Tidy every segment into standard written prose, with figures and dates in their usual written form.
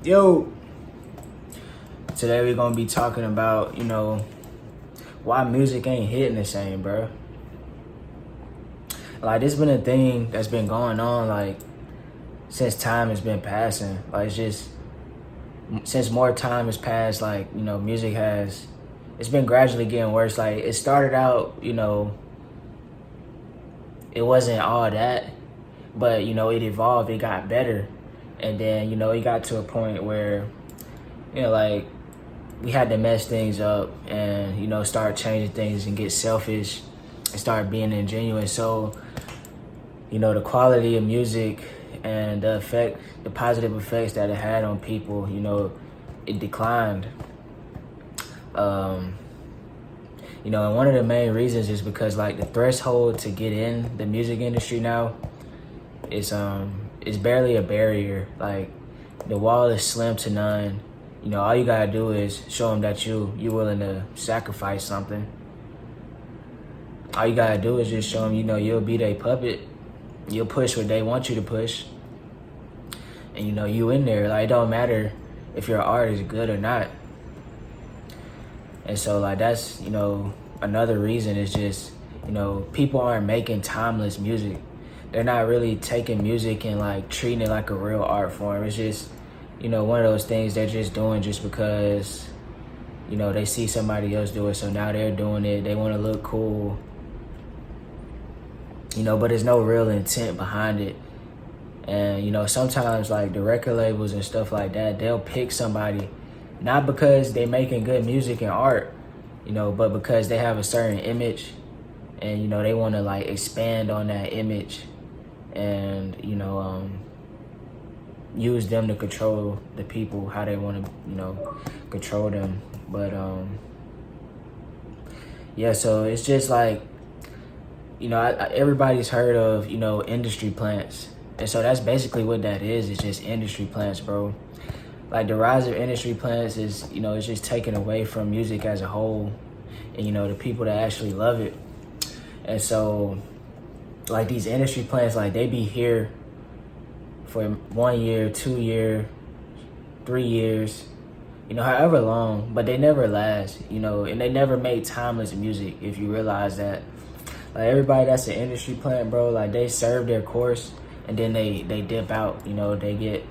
Yo, today we're gonna be talking about, why music ain't hitting the same, bro. Like, this been a thing that's been going on, like, since time has been passing. Like, it's just, since more time has passed, like, music has, it's been gradually getting worse. Like, it started out, it wasn't all that, but, it evolved, it got better. And then, it got to a point where, like, we had to mess things up and, start changing things and get selfish and start being ingenuine. So, the quality of music and the positive effects that it had on people, it declined. And one of the main reasons is because, like, the threshold to get in the music industry now is barely a barrier. Like, the wall is slim to none. All you gotta do is show them that you're willing to sacrifice something. All you gotta do is just show them, you'll be their puppet. You'll push what they want you to push. And, you in there. Like, it don't matter if your art is good or not. And so, like, that's, another reason is just, people aren't making timeless music. They're not really taking music and, like, treating it like a real art form. It's just, one of those things they're just doing just because, they see somebody else do it. So now they're doing it. They want to look cool. But there's no real intent behind it. And, sometimes, like, the record labels and stuff like that, they'll pick somebody not because they're making good music and art, but because they have a certain image and, they want to, like, expand on that image and, use them to control the people how they want to, control them. But, yeah, so it's just like, everybody's heard of, industry plants. And so that's basically what that is. It's just industry plants, bro. Like, the rise of industry plants is, it's just taken away from music as a whole and, the people that actually love it. And so, like, these industry plants, like, they be here for 1 year, 2 year, 3 years, however long, but they never last, and they never make timeless music, if you realize that. Like, everybody that's an industry plant, bro, like, they serve their course and then they dip out, they get,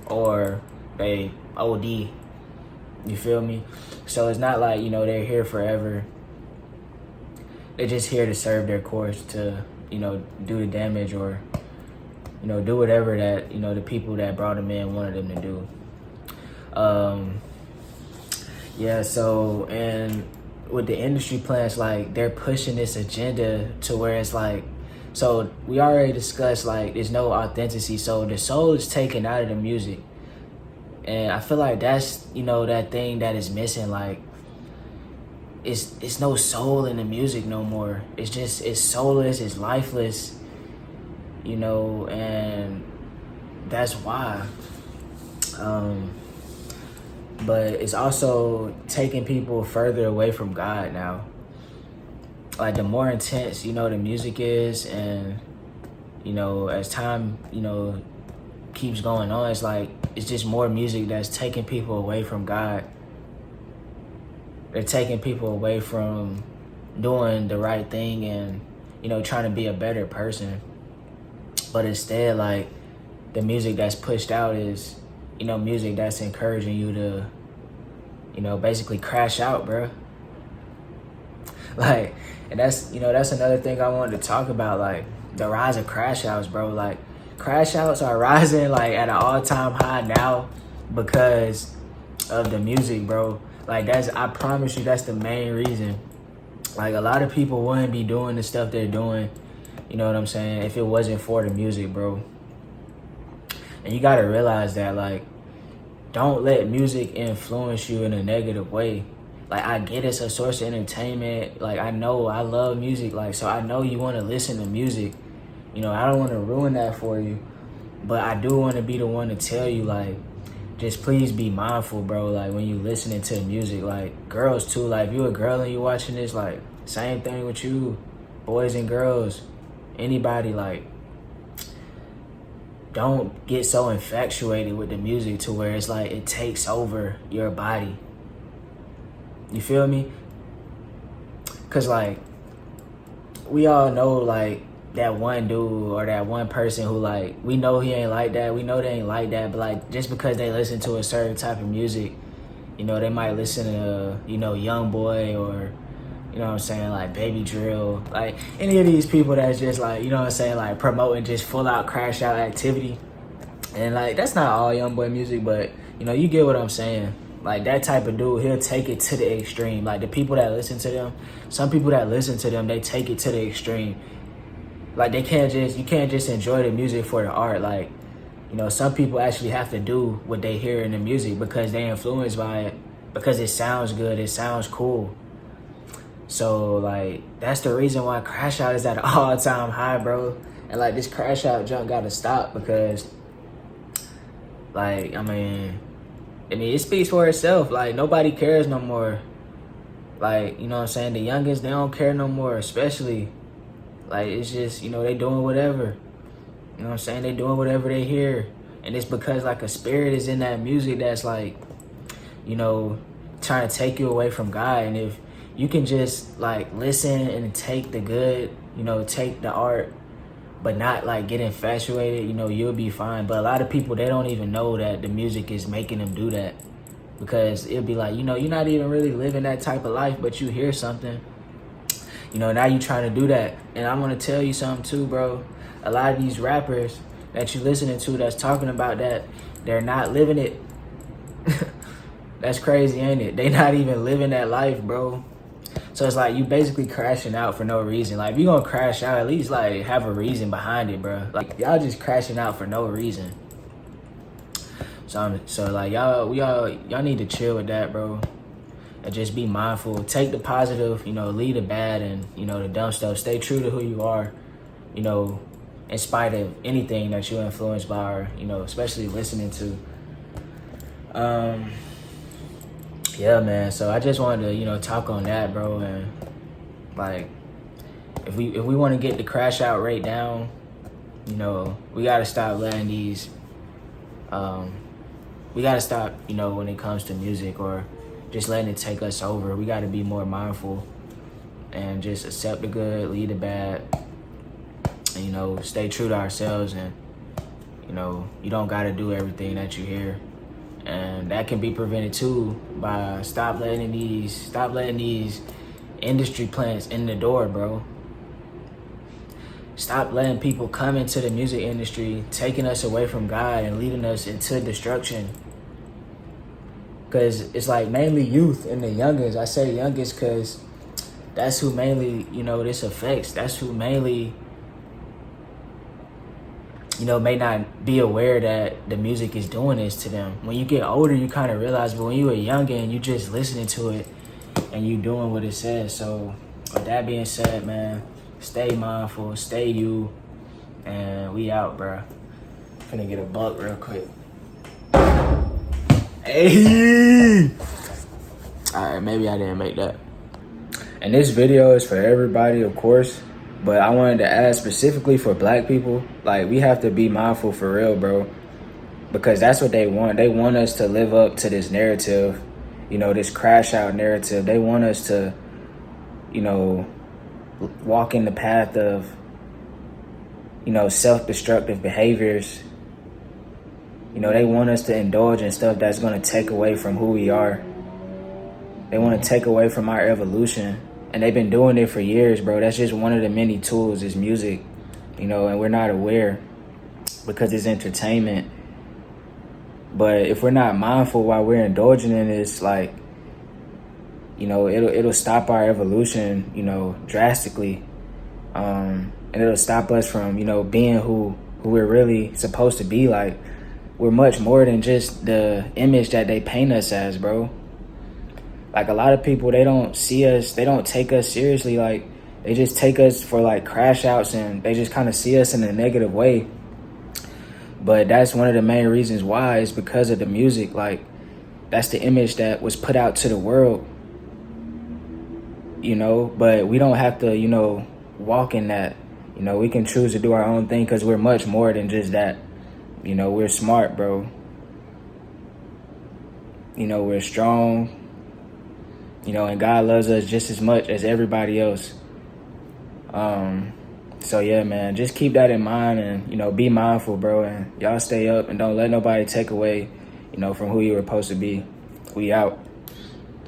or they OD, you feel me? So it's not like, they're here forever. They're just here to serve their course, to, do the damage or, do whatever that, the people that brought them in wanted them to do. Yeah, so, and with the industry plants, like, they're pushing this agenda to where it's like, so we already discussed, like, there's no authenticity, so the soul is taken out of the music. And I feel like that's, that thing that is missing. Like, it's no soul in the music no more. It's soulless, it's lifeless, and that's why. But it's also taking people further away from God now. Like, the more intense, the music is, and, as time, keeps going on, it's like, it's just more music that's taking people away from God. They're taking people away from doing the right thing and, trying to be a better person. But instead, like, the music that's pushed out is, music that's encouraging you to, basically crash out, bro. Like, and that's another thing I wanted to talk about, like, the rise of crashouts, bro. Like, crashouts are rising, like, at an all-time high now because of the music, bro. Like, I promise you, that's the main reason. Like, a lot of people wouldn't be doing the stuff they're doing, you know what I'm saying, if it wasn't for the music, bro. And you gotta realize that, like, don't let music influence you in a negative way. Like, I get it's a source of entertainment. Like, I know I love music. Like, so I know you want to listen to music. I don't want to ruin that for you. But I do want to be the one to tell you, like, just please be mindful, bro. Like, when you listening to music, like, girls too. Like, if you a girl and you watching this, like, same thing with you. Boys and girls. Anybody, like, don't get so infatuated with the music to where it's like it takes over your body. You feel me? Cause like we all know like that one dude or that one person who like we know he ain't like that. We know they ain't like that, but like just because they listen to a certain type of music, you know, they might listen to, you know, Young Boy or, you know what I'm saying, like Baby Drill, like any of these people that's just like, you know what I'm saying, like promoting just full out crash out activity. And like that's not all Young Boy music, but you know, you get what I'm saying. Like that type of dude, he'll take it to the extreme. Like the people that listen to them, some people that listen to them, they take it to the extreme. Like you can't just enjoy the music for the art. Like, you know, some people actually have to do what they hear in the music because they influenced by it, because it sounds good, it sounds cool. So like that's the reason why crash out is at an all-time high, bro. And like this crash out junk gotta stop because like I mean it speaks for itself. Like nobody cares no more. Like, you know what I'm saying, the youngest, they don't care no more, especially like it's just, you know, they doing whatever. You know what I'm saying? They doing whatever they hear. And it's because like a spirit is in that music that's like, you know, trying to take you away from God. And if you can just like listen and take the good, you know, take the art, but not like get infatuated, you know, you'll be fine. But a lot of people, they don't even know that the music is making them do that, because it'll be like, you know, you're not even really living that type of life, but you hear something, you know, now you trying to do that. And I'm gonna tell you something too, bro. A lot of these rappers that you listening to that's talking about that, they're not living it. That's crazy, ain't it? They not even living that life, bro. So it's like you basically crashing out for no reason. Like if you gonna crash out, at least like have a reason behind it, bro. Like y'all just crashing out for no reason. So like y'all need to chill with that, bro. And just be mindful. Take the positive, you know, leave the bad and, you know, the dumb stuff. Stay true to who you are, you know, in spite of anything that you're influenced by or, you know, especially listening to. Yeah, man. So I just wanted to, you know, talk on that, bro. And like, if we want to get the crash out rate down, you know, we got to stop letting these, we got to stop, you know, when it comes to music or just letting it take us over. We got to be more mindful and just accept the good, leave the bad, and, you know, stay true to ourselves. And, you know, you don't got to do everything that you hear. And that can be prevented too by stop letting these industry plants in the door, bro. Stop letting people come into the music industry, taking us away from God and leading us into destruction. Because it's like mainly youth and the youngest. I say youngest because that's who mainly, you know, this affects. That's who mainly, you know, may not be aware that the music is doing this to them. When you get older, you kind of realize, but when you were younger and you just listening to it and you doing what it says. So with that being said, man, stay mindful, stay you, and we out, bro. Finna get a buck real quick. Hey! Alright, maybe I didn't make that. And this video is for everybody, of course. But I wanted to add specifically for black people, like we have to be mindful for real, bro. Because that's what they want. They want us to live up to this narrative, you know, this crash out narrative. They want us to, you know, walk in the path of, you know, self-destructive behaviors. You know, they want us to indulge in stuff that's going to take away from who we are. They want to take away from our evolution. And they've been doing it for years, bro. That's just one of the many tools is music, you know, and we're not aware because it's entertainment. But if we're not mindful while we're indulging in this, like, you know, it'll stop our evolution, you know, drastically. And it'll stop us from, you know, being who we're really supposed to be. Like, we're much more than just the image that they paint us as, bro. Like a lot of people, they don't see us, they don't take us seriously. Like they just take us for like crash outs and they just kind of see us in a negative way. But that's one of the main reasons why, is because of the music. Like that's the image that was put out to the world, you know, but we don't have to, you know, walk in that. You know, we can choose to do our own thing because we're much more than just that. You know, we're smart, bro. You know, we're strong. You know, and God loves us just as much as everybody else. So yeah, man, just keep that in mind, and, you know, be mindful, bro, and y'all stay up and don't let nobody take away, you know, from who you were supposed to be. We out.